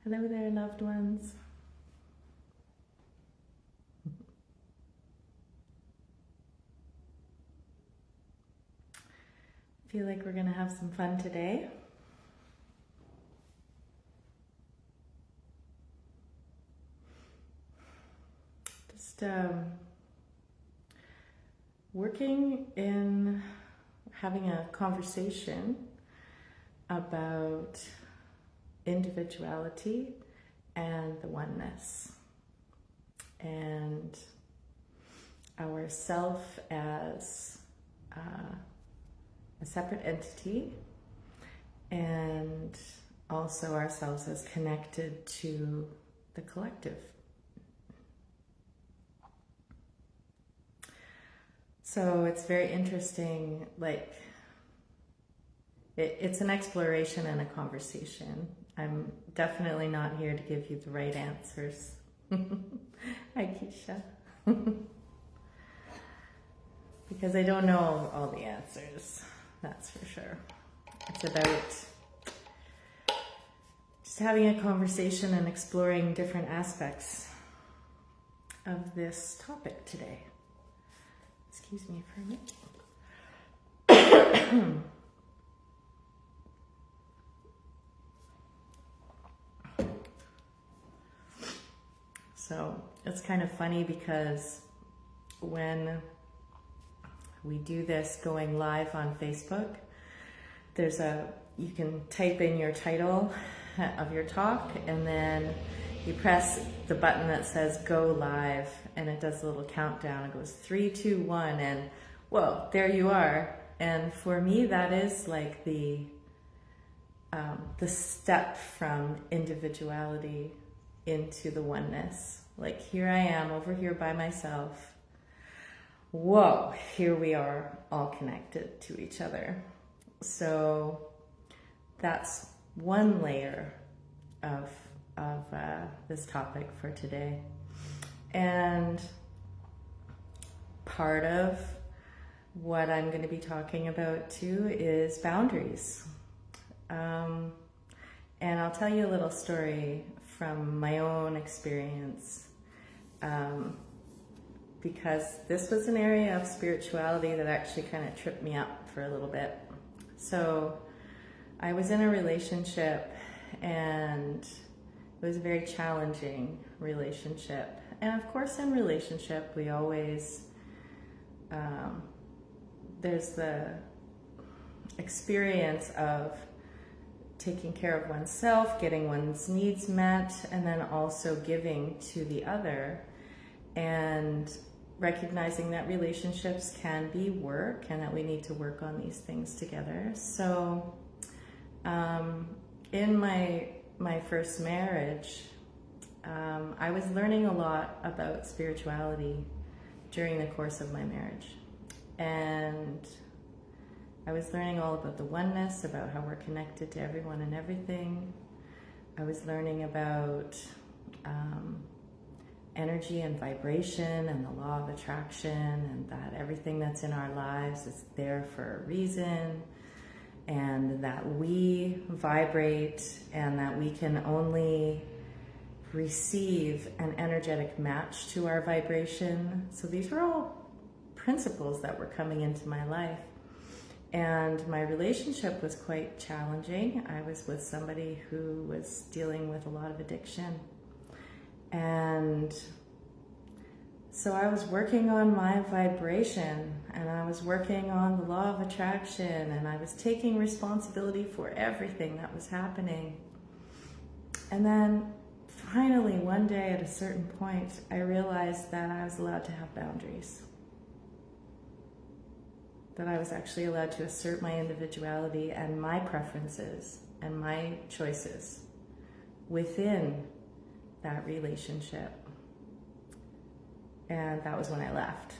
Hello there, loved ones. Feel like we're gonna have some fun today. Just working in having a conversation about individuality and the oneness, and our self as a separate entity, and also ourselves as connected to the collective. So it's very interesting, like it's an exploration and a conversation. I'm definitely not here to give you the right answers. Hi, Keisha. Because I don't know all the answers, that's for sure. It's about just having a conversation and exploring different aspects of this topic today. Excuse me for a minute. So it's kind of funny because when we do this going live on Facebook, you can type in your title of your talk, and then you press the button that says go live, and it does a little countdown. It goes 3, 2, 1, and whoa, there you are. And for me, that is like the step from individuality into the oneness. Like, here I am over here by myself. Whoa, here we are all connected to each other. So that's one layer of this topic for today. And part of what I'm going to be talking about too is boundaries. And I'll tell you a little story from my own experience, because this was an area of spirituality that actually kind of tripped me up for a little bit. So I was in a relationship, and it was a very challenging relationship. And of course, in relationship, we always, there's the experience of taking care of oneself, getting one's needs met, and then also giving to the other, and recognizing that relationships can be work and that we need to work on these things together. So in my first marriage, I was learning a lot about spirituality during the course of my marriage. And I was learning all about the oneness, about how we're connected to everyone and everything. I was learning about energy and vibration and the law of attraction, and that everything that's in our lives is there for a reason, and that we vibrate, and that we can only receive an energetic match to our vibration. So these were all principles that were coming into my life. And my relationship was quite challenging. I was with somebody who was dealing with a lot of addiction. And so I was working on my vibration, and I was working on the law of attraction, and I was taking responsibility for everything that was happening. And then finally, one day at a certain point, I realized that I was allowed to have boundaries. That I was actually allowed to assert my individuality and my preferences and my choices within that relationship. And that was when I left.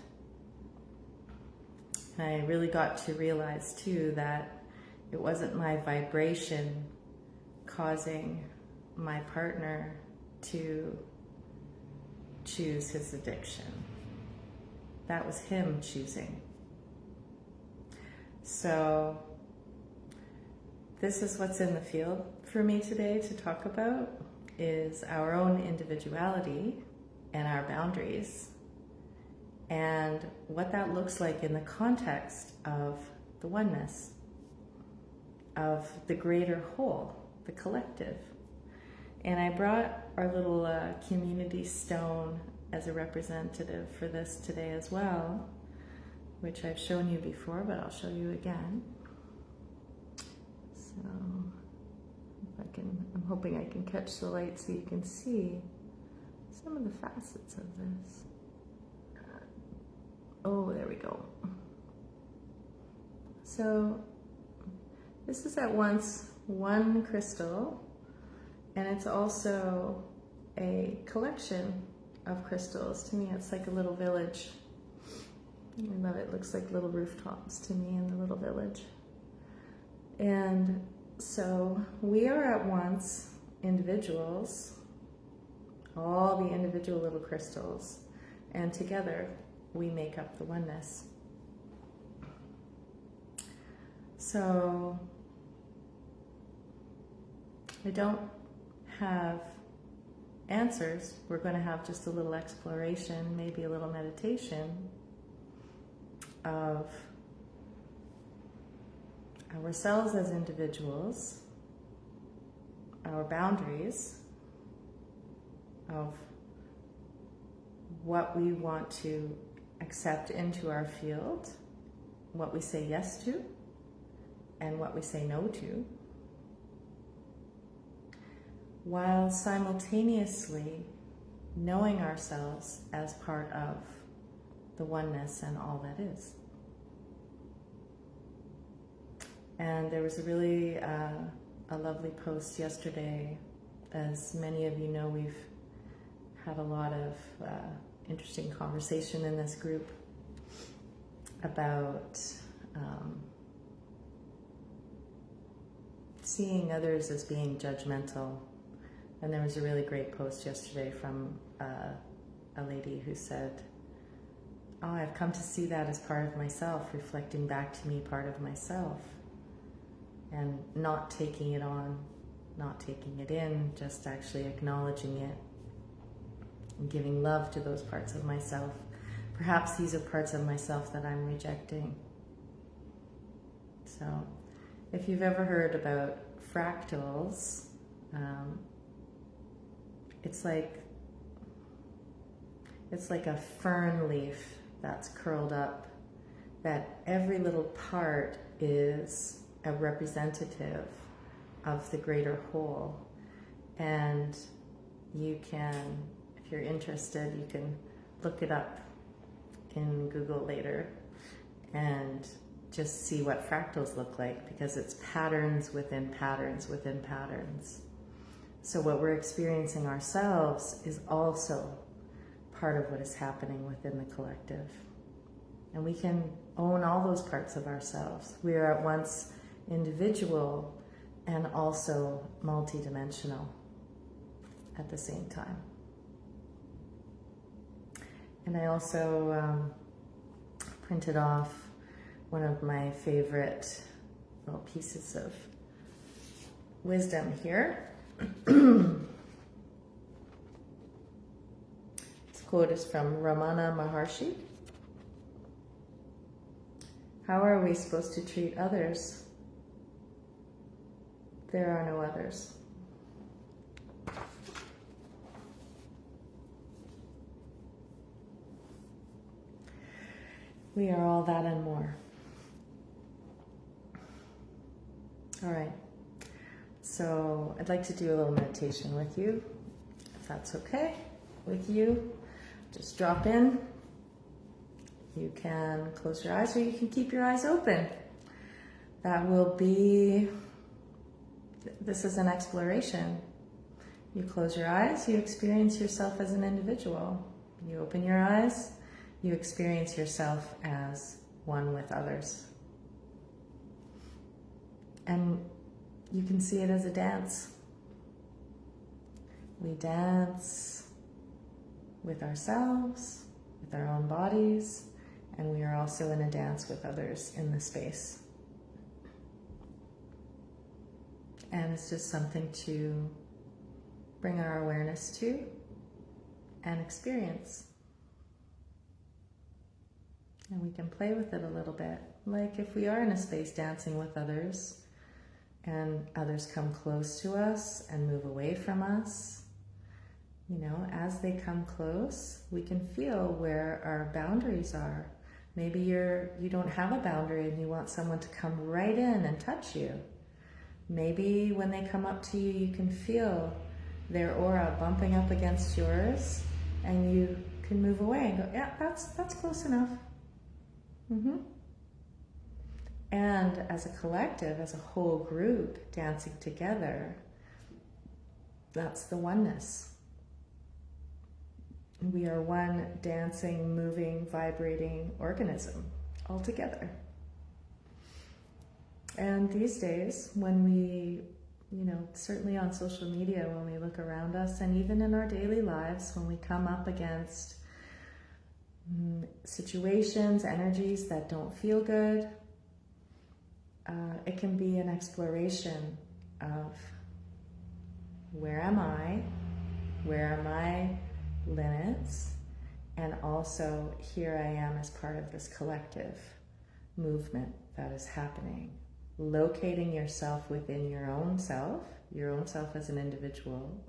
And I really got to realize too that it wasn't my vibration causing my partner to choose his addiction. That was him choosing. So this is what's in the field for me today to talk about. is our own individuality and our boundaries, and what that looks like in the context of the oneness, of the greater whole, the collective. And I brought our little community stone as a representative for this today as well, which I've shown you before, but I'll show you again. So I'm hoping I can catch the light so you can see some of the facets of this. Oh, there we go. So this is at once one crystal, and it's also a collection of crystals. To me, it's like a little village. I love it. It looks like little rooftops to me in the little village. And so we are at once individuals, all the individual little crystals, and together we make up the oneness. So I don't have answers. We're going to have just a little exploration, maybe a little meditation of ourselves as individuals, our boundaries, of what we want to accept into our field, what we say yes to, and what we say no to, while simultaneously knowing ourselves as part of the oneness and all that is. And there was a really a lovely post yesterday. As many of you know, we've had a lot of interesting conversation in this group about seeing others as being judgmental. And there was a really great post yesterday from a lady who said, "Oh, I've come to see that as part of myself, reflecting back to me part of myself, and not taking it on, not taking it in, just actually acknowledging it and giving love to those parts of myself. Perhaps these are parts of myself that I'm rejecting." So if you've ever heard about fractals, it's like a fern leaf that's curled up, that every little part is a representative of the greater whole. And you can, if you're interested, you can look it up in Google later and just see what fractals look like, because it's patterns within patterns within patterns. So what we're experiencing ourselves is also part of what is happening within the collective. And we can own all those parts of ourselves. We are at once individual and also multidimensional at the same time. And I also printed off one of my favorite little pieces of wisdom here. This quote is from Ramana Maharshi. "How are we supposed to treat others? There are no others." We are all that and more. All right. So I'd like to do a little meditation with you, if that's okay with you. Just drop in. You can close your eyes or you can keep your eyes open. That will be, this is an exploration. You close your eyes, you experience yourself as an individual. You open your eyes, you experience yourself as one with others. And you can see it as a dance. We dance with ourselves, with our own bodies, and we are also in a dance with others in the space. And it's just something to bring our awareness to and experience. And we can play with it a little bit. Like if we are in a space dancing with others and others come close to us and move away from us, you know, as they come close, we can feel where our boundaries are. Maybe you don't have a boundary and you want someone to come right in and touch you. Maybe when they come up to you, you can feel their aura bumping up against yours and you can move away and go, yeah, that's close enough. And as a collective, as a whole group dancing together, that's the oneness. We are one dancing, moving, vibrating organism all together. And these days, when we, you know, certainly on social media, when we look around us, and even in our daily lives, when we come up against situations, energies that don't feel good, it can be an exploration of where am I, where are my limits, and also here I am as part of this collective movement that is happening. Locating yourself within your own self as an individual,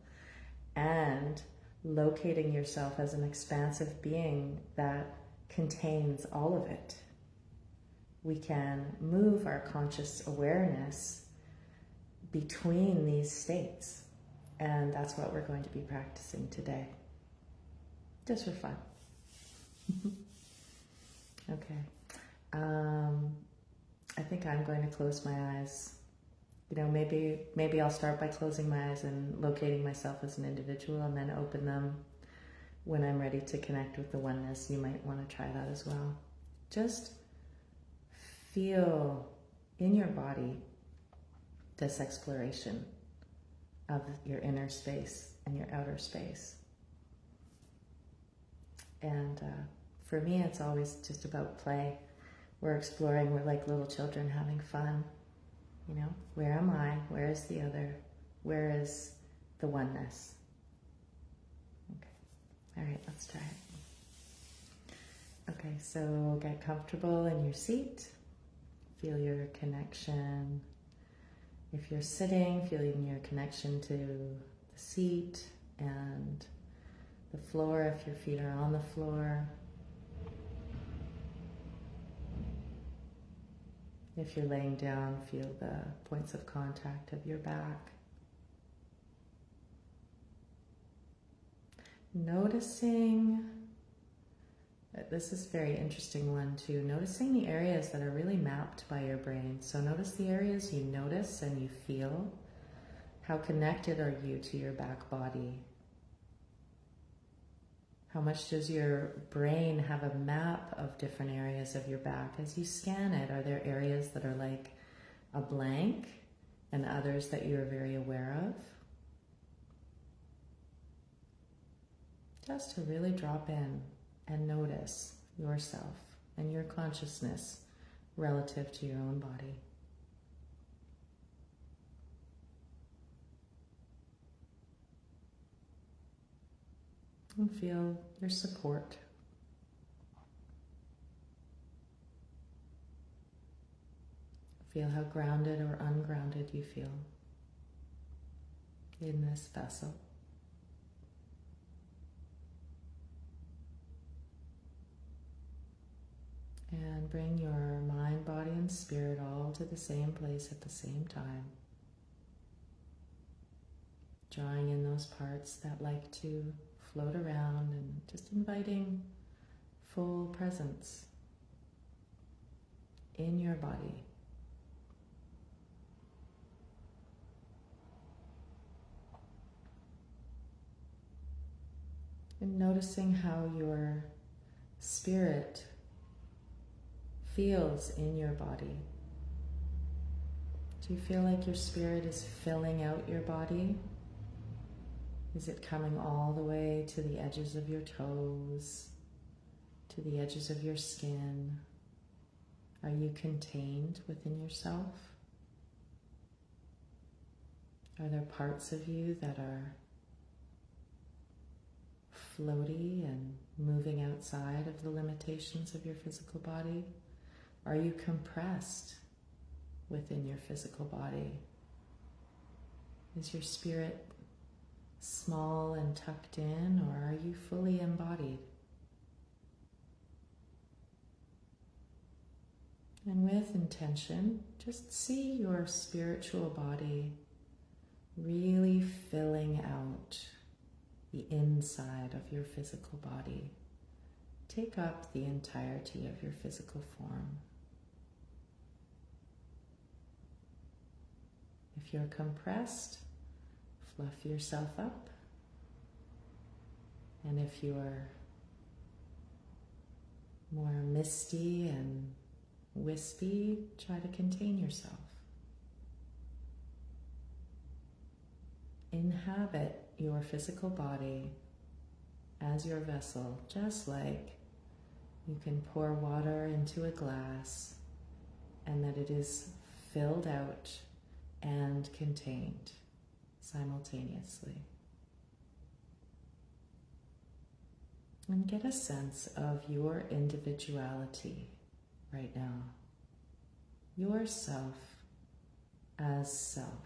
and locating yourself as an expansive being that contains all of it. We can move our conscious awareness between these states, and that's what we're going to be practicing today, just for fun. Okay. I think I'm going to close my eyes. You know, maybe I'll start by closing my eyes and locating myself as an individual, and then open them when I'm ready to connect with the oneness. You might want to try that as well. Just feel in your body this exploration of your inner space and your outer space. And for me, it's always just about play. We're exploring, we're like little children having fun. You know, where am I? Where is the other? Where is the oneness? Okay, all right, let's try it. Okay, so get comfortable in your seat. Feel your connection. If you're sitting, feeling your connection to the seat and the floor, if your feet are on the floor. If you're laying down, feel the points of contact of your back. Noticing, this is a very interesting one too, noticing the areas that are really mapped by your brain. So notice the areas you notice and you feel. How connected are you to your back body? How much does your brain have a map of different areas of your back? As you scan it, are there areas that are like a blank and others that you're very aware of? Just to really drop in and notice yourself and your consciousness relative to your own body. And feel your support. Feel how grounded or ungrounded you feel in this vessel. And bring your mind, body, and spirit all to the same place at the same time. Drawing in those parts that like to float around and just inviting full presence in your body. And noticing how your spirit feels in your body. Do you feel like your spirit is filling out your body? Is it coming all the way to the edges of your toes, to the edges of your skin? Are you contained within yourself? Are there parts of you that are floaty and moving outside of the limitations of your physical body? Are you compressed within your physical body? Is your spirit small and tucked in, or are you fully embodied? And with intention, just see your spiritual body really filling out the inside of your physical body. Take up the entirety of your physical form. If you're compressed, fluff yourself up. And if you're more misty and wispy, try to contain yourself. Inhabit your physical body as your vessel, just like you can pour water into a glass and that it is filled out and contained simultaneously. And get a sense of your individuality right now. Yourself as self.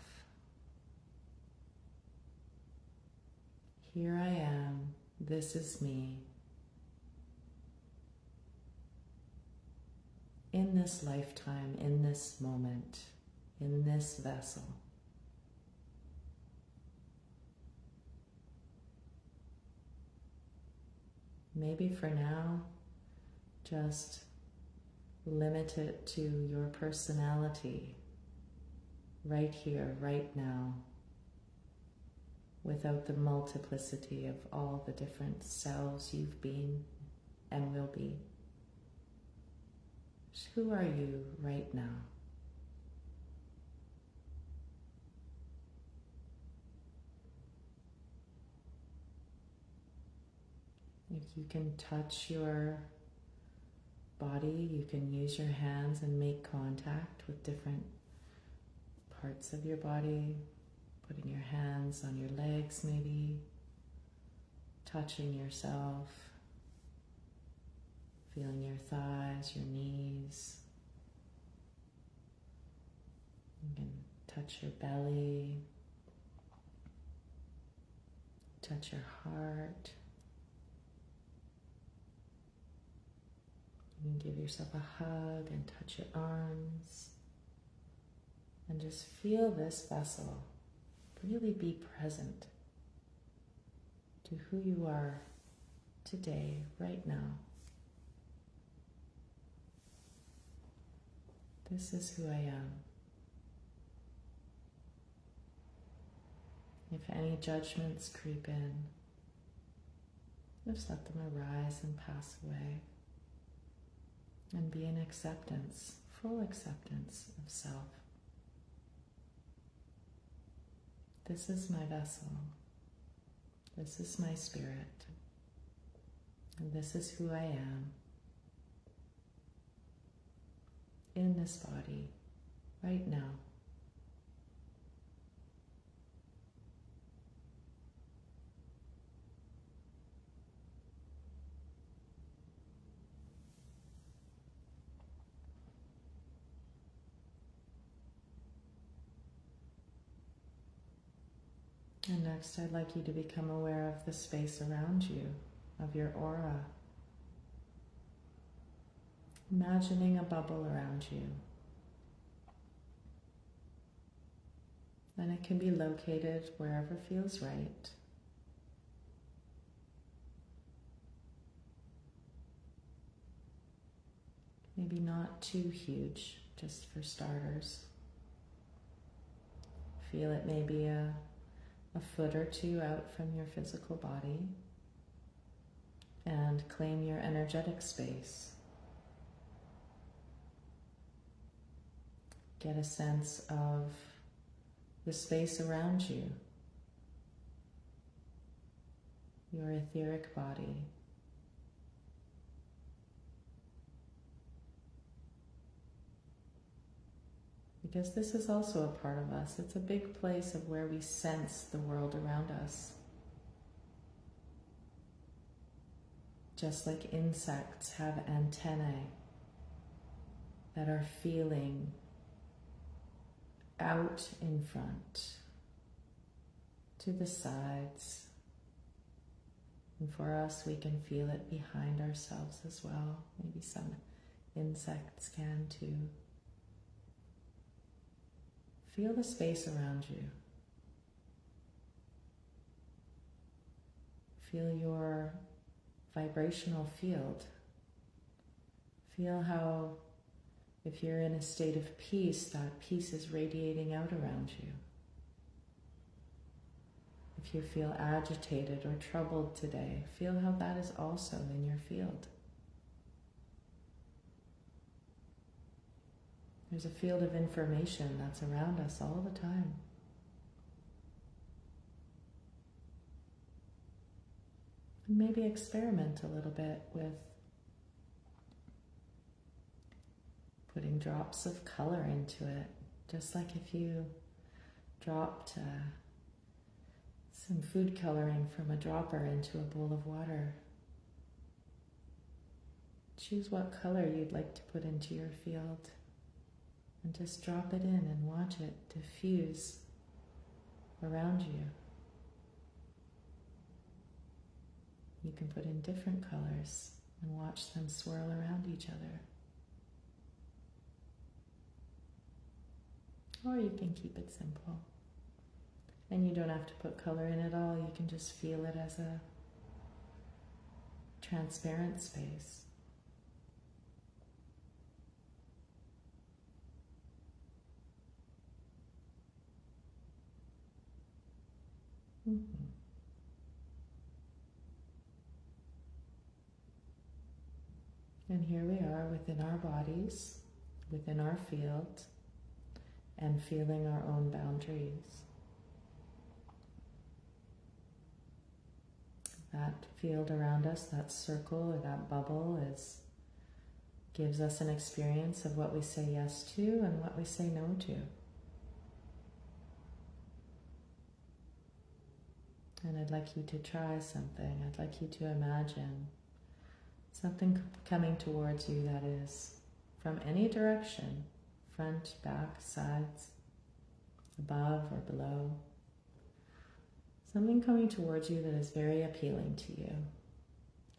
Here I am, this is me. In this lifetime, in this moment, in this vessel. Maybe for now, just limit it to your personality right here, right now, without the multiplicity of all the different selves you've been and will be. Just who are you right now? If you can touch your body, you can use your hands and make contact with different parts of your body, putting your hands on your legs maybe, touching yourself, feeling your thighs, your knees. You can touch your belly, touch your heart. You can give yourself a hug and touch your arms. And just feel this vessel. Really be present to who you are today, right now. This is who I am. If any judgments creep in, just let them arise and pass away. And be in acceptance, full acceptance of self. This is my vessel. This is my spirit. And this is who I am in this body right now. And next, I'd like you to become aware of the space around you, of your aura. Imagining a bubble around you. And it can be located wherever feels right. Maybe not too huge, just for starters. Feel it maybe a foot or two out from your physical body, and claim your energetic space. Get a sense of the space around you, your etheric body. Because this is also a part of us. It's a big place of where we sense the world around us. just like insects have antennae that are feeling out in front, to the sides. And for us, we can feel it behind ourselves as well. Maybe some insects can too. Feel the space around you. Feel your vibrational field. Feel how, if you're in a state of peace, that peace is radiating out around you. If you feel agitated or troubled today, feel how that is also in your field. There's a field of information that's around us all the time. And maybe experiment a little bit with putting drops of color into it, just like if you dropped some food coloring from a dropper into a bowl of water. Choose what color you'd like to put into your field and just drop it in and watch it diffuse around you. You can put in different colors and watch them swirl around each other. Or you can keep it simple. And you don't have to put color in at all. You can just feel it as a transparent space. Mm-hmm. And here we are within our bodies, within our field, and feeling our own boundaries. That field around us, that circle or that bubble gives us an experience of what we say yes to and what we say no to. And I'd like you to try something. I'd like you to imagine something coming towards you that is from any direction, front, back, sides, above or below. Something coming towards you that is very appealing to you,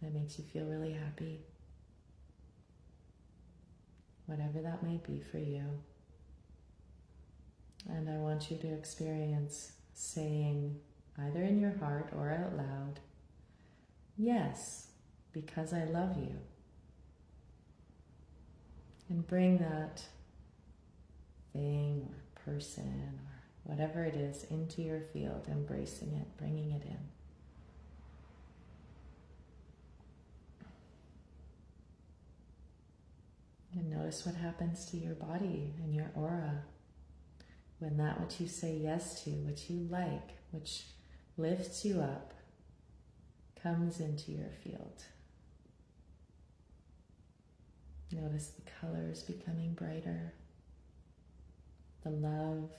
that makes you feel really happy. Whatever that may be for you. And I want you to experience saying, either in your heart or out loud, yes, because I love you. And bring that thing or person or whatever it is into your field, embracing it, bringing it in. And notice what happens to your body and your aura when that which you say yes to, which you like, which lifts you up, comes into your field. Notice the colors becoming brighter, the love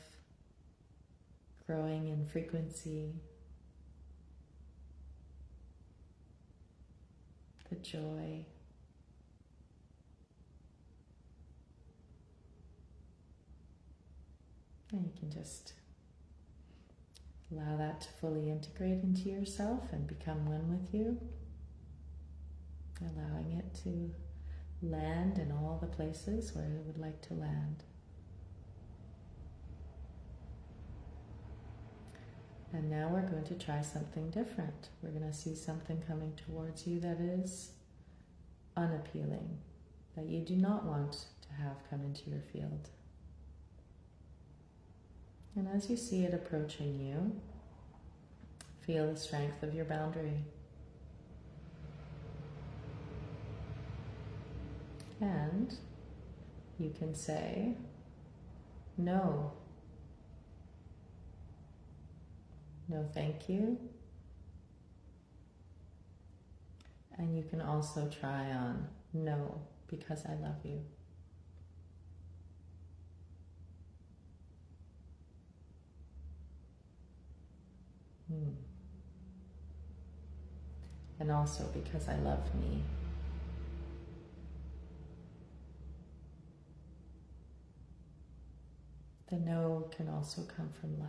growing in frequency, the joy. And you can just allow that to fully integrate into yourself and become one with you, allowing it to land in all the places where it would like to land. And now we're going to try something different. We're going to see something coming towards you that is unappealing, that you do not want to have come into your field. And as you see it approaching you, feel the strength of your boundary. And you can say, no. No, thank you. And you can also try on no, because I love you. and also because I love me. The no can also come from love.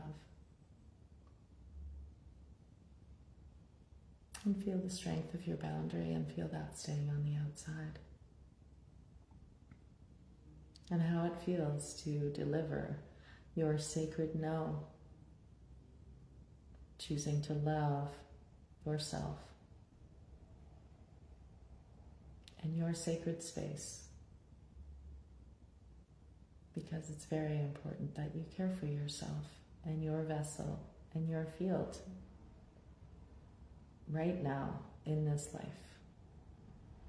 And feel the strength of your boundary and feel that staying on the outside. And how it feels to deliver your sacred no, choosing to love yourself in your sacred space, because it's very important that you care for yourself and your vessel and your field right now, in this life,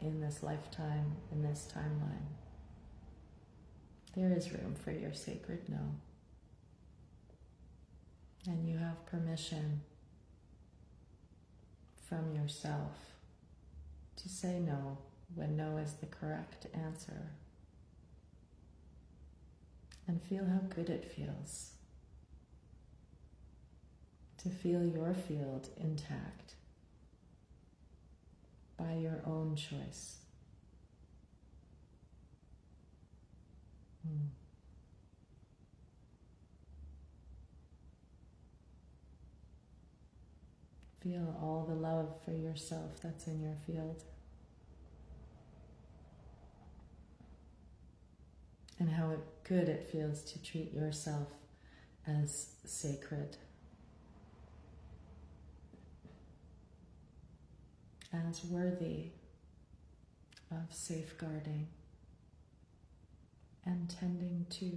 in this lifetime, in this timeline. There is room for your sacred no. And you have permission from yourself to say no when no is the correct answer. And feel how good it feels to feel your field intact by your own choice. Feel all the love for yourself that's in your field. And how good it feels to treat yourself as sacred, as worthy of safeguarding and tending to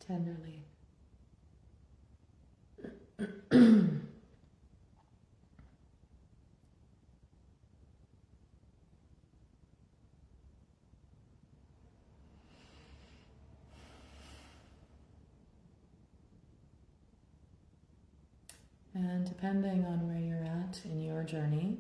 tenderly. And depending on where you're at in your journey,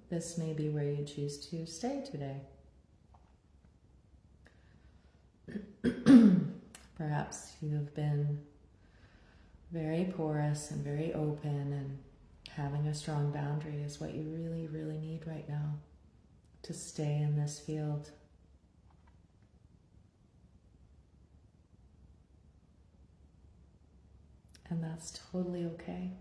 this may be where you choose to stay today. Perhaps you have been very porous and very open, and having a strong boundary is what you really, really need right now to stay in this field. And that's totally okay.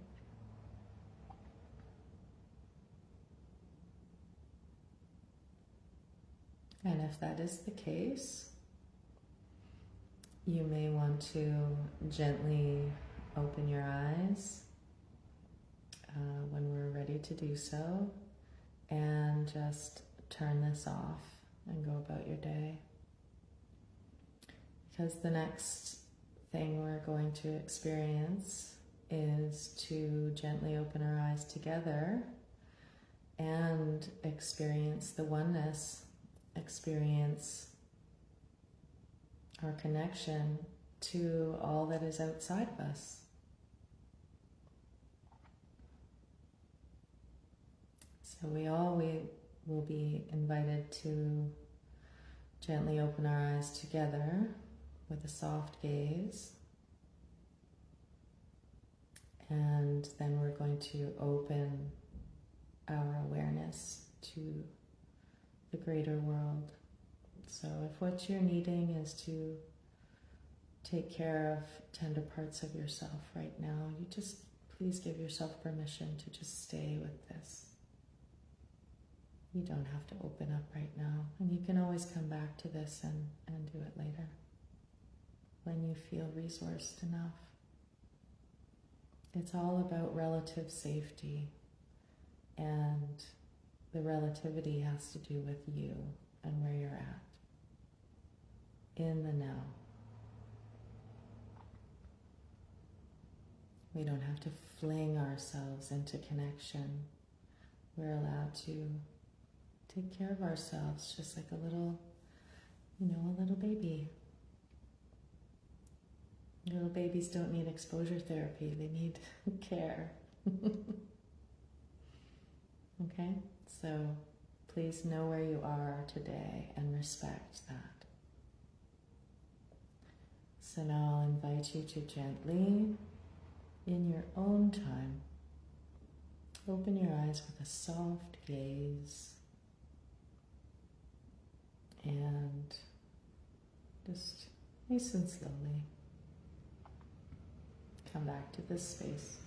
And if that is the case, you may want to gently open your eyes when we're ready to do so, and just turn this off and go about your day. Because the next thing we're going to experience is to gently open our eyes together and experience the oneness, experience our connection to all that is outside of us. So we will be invited to gently open our eyes together with a soft gaze. And then we're going to open our awareness to the greater world. So if what you're needing is to take care of tender parts of yourself right now, you just please give yourself permission to just stay with this. You don't have to open up right now, and you can always come back to this and do it later when you feel resourced enough. It's all about relative safety, and the relativity has to do with you and where you're at in the now. We don't have to fling ourselves into connection. We're allowed to take care of ourselves just like a little baby. Little babies don't need exposure therapy, they need care. Okay? So please know where you are today and respect that. So now I'll invite you to gently, in your own time, open your eyes with a soft gaze and just nice and slowly come back to this space.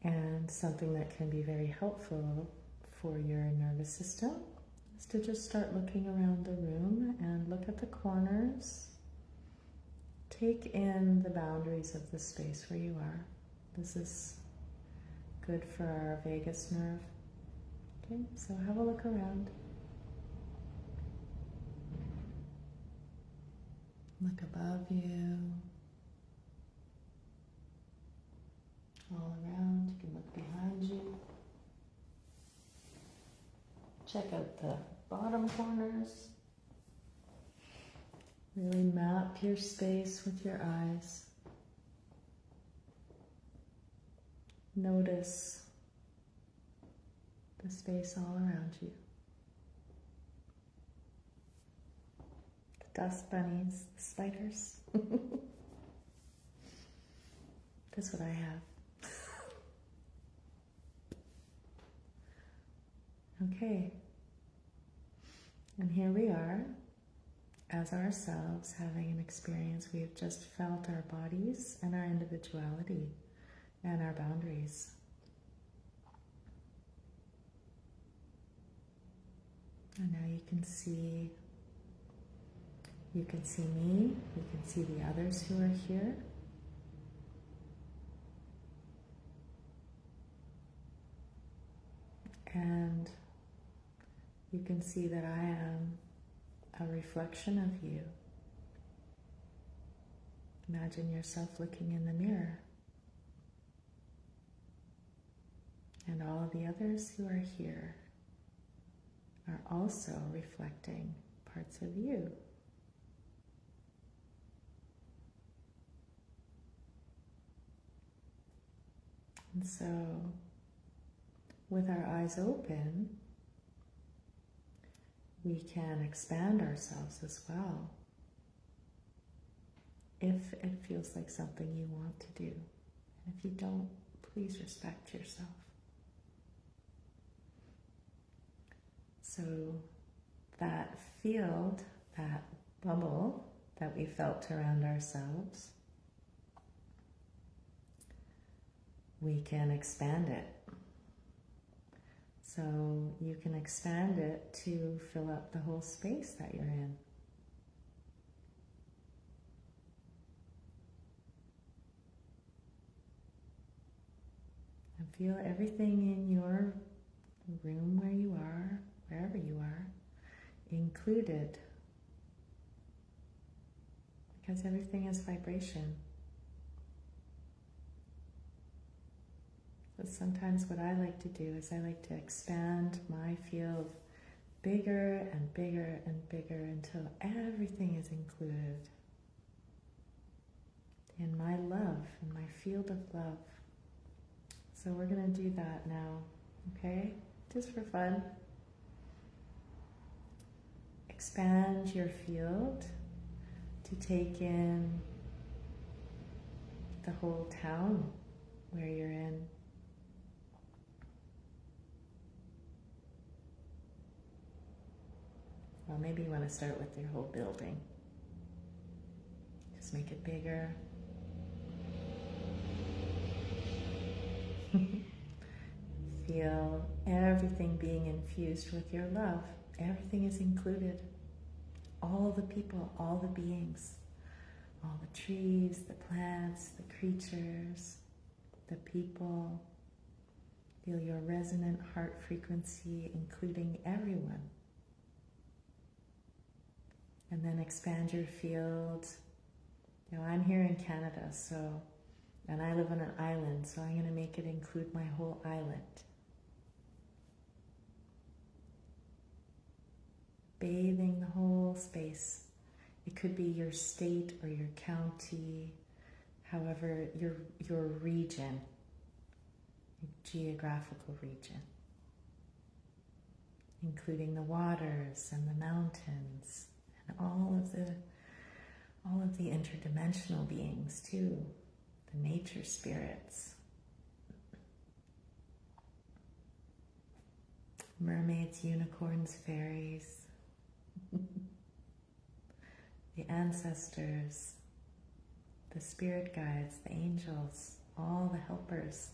And something that can be very helpful for your nervous system is to just start looking around the room and look at the corners. Take in the boundaries of the space where you are. This is good for our vagus nerve. Okay, so have a look around. Look above you. All around, you can look behind you. Check out the bottom corners. Really map your space with your eyes. Notice the space all around you. The dust bunnies, the spiders. That's what I have. Okay, and here we are as ourselves having an experience. We've just felt our bodies and our individuality and our boundaries. And now you can see me, you can see the others who are here. And you can see that I am a reflection of you. Imagine yourself looking in the mirror. And all of the others who are here are also reflecting parts of you. And so, with our eyes open, we can expand ourselves as well, if it feels like something you want to do. And if you don't, please respect yourself. So that field, that bubble that we felt around ourselves, we can expand it. So you can expand it to fill up the whole space that you're in. And feel everything in your room where you are, wherever you are, included. Because everything is vibration. But sometimes what I like to do is I like to expand my field bigger and bigger and bigger until everything is included in my love, in my field of love. So we're going to do that now, okay? Just for fun. Expand your field to take in the whole town where you're in. Well, maybe you want to start with your whole building. Just make it bigger. Feel everything being infused with your love. Everything is included. All the people, all the beings, all the trees, the plants, the creatures, the people. Feel your resonant heart frequency, including everyone. And then expand your field. Now I'm here in Canada, and I live on an island, so I'm going to make it include my whole island. Bathing the space. It could be your state or your county, however, your region, your geographical region, including the waters and the mountains and all of the interdimensional beings too, the nature spirits, mermaids, unicorns, fairies, the ancestors, the spirit guides, the angels, all the helpers.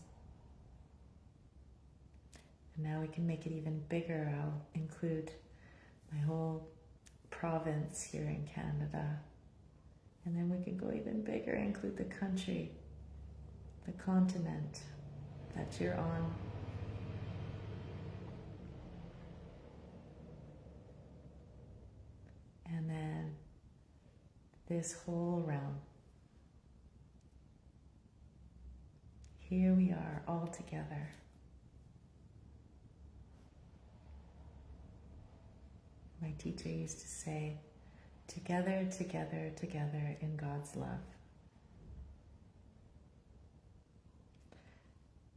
And now we can make it even bigger. I'll include my whole province here in Canada. And then we can go even bigger, include the country, the continent that you're on. And then this whole realm. Here we are all together. My teacher used to say, together, together, together in God's love.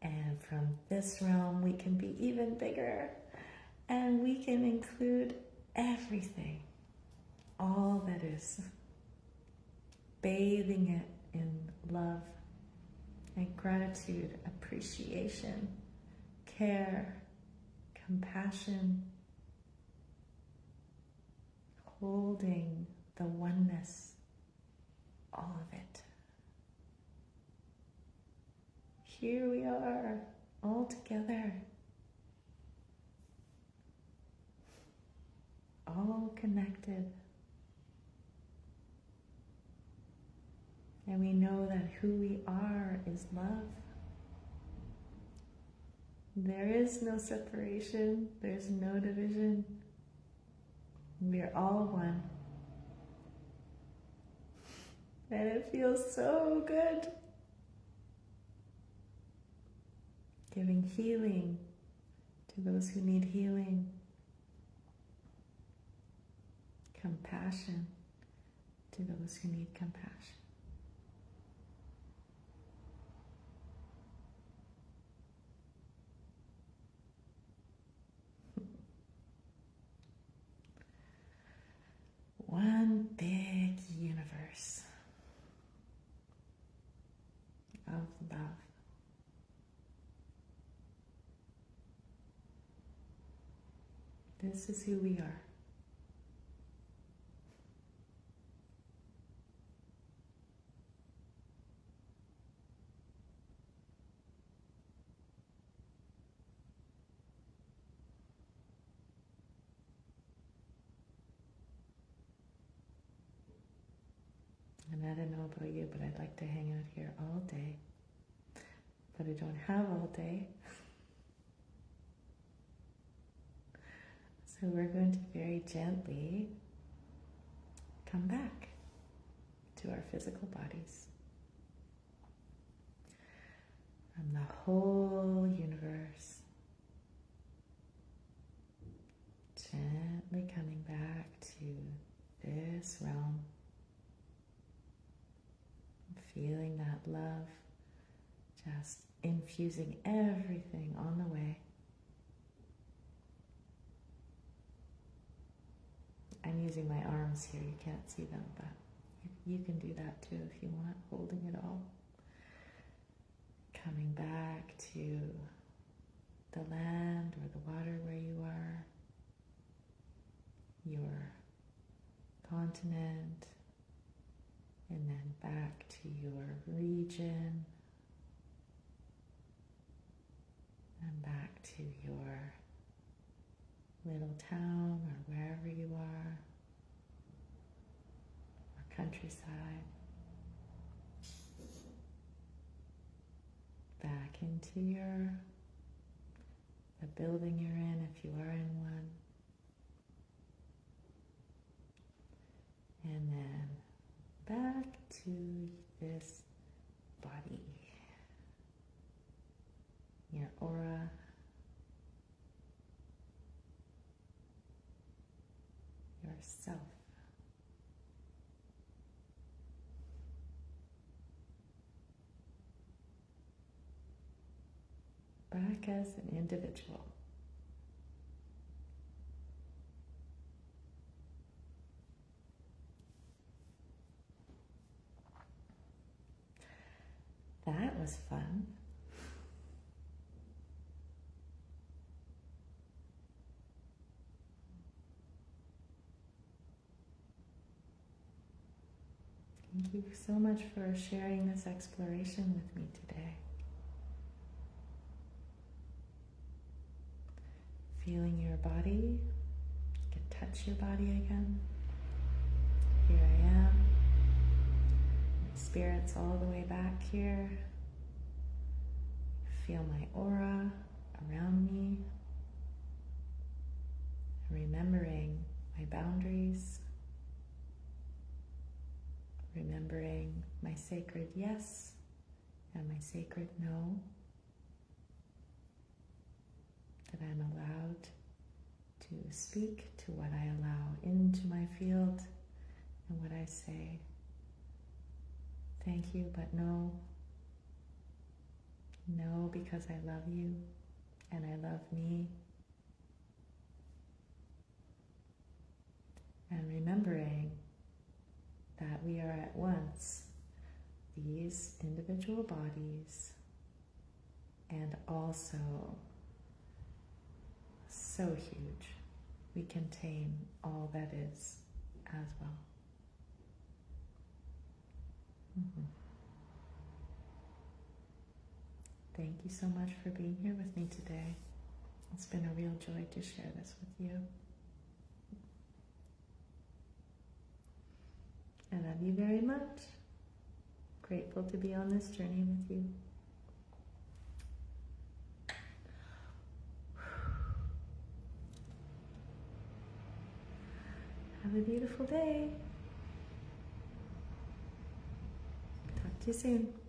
And from this realm, we can be even bigger, and we can include everything, all that is, bathing it in love and gratitude, appreciation, care, compassion, holding the oneness, all of it. Here we are, all together, all connected. And we know that who we are is love. There is no separation, there's no division. We are all one. And it feels so good. Giving healing to those who need healing. Compassion to those who need compassion. One big universe of love. This is who we are. And I don't know about you, but I'd like to hang out here all day. But I don't have all day. So we're going to very gently come back to our physical bodies. From the whole universe. Gently coming back to this realm. Feeling that love just infusing everything on the way. I'm using my arms here, you can't see them, but you can do that too if you want, holding it all. Coming back to the land or the water where you are, your continent, and then back to your region, and back to your little town or wherever you are, or countryside. Back into the building you're in, if you are in one. And then back to this body, your aura, yourself. back as an individual. That was fun. Thank you so much for sharing this exploration with me today. Feeling your body. You can touch your body again. Here I am. Spirit's all the way back here. Feel my aura around me. Remembering my boundaries. Remembering my sacred yes and my sacred no. That I'm allowed to speak to what I allow into my field and what I say. Thank you, but no. No, because I love you and I love me. And remembering that we are at once these individual bodies and also so huge. We contain all that is as well. Thank you so much for being here with me today. It's been a real joy to share this with you. I love you very much. Grateful to be on this journey with you. Have a beautiful day. Talk to you soon.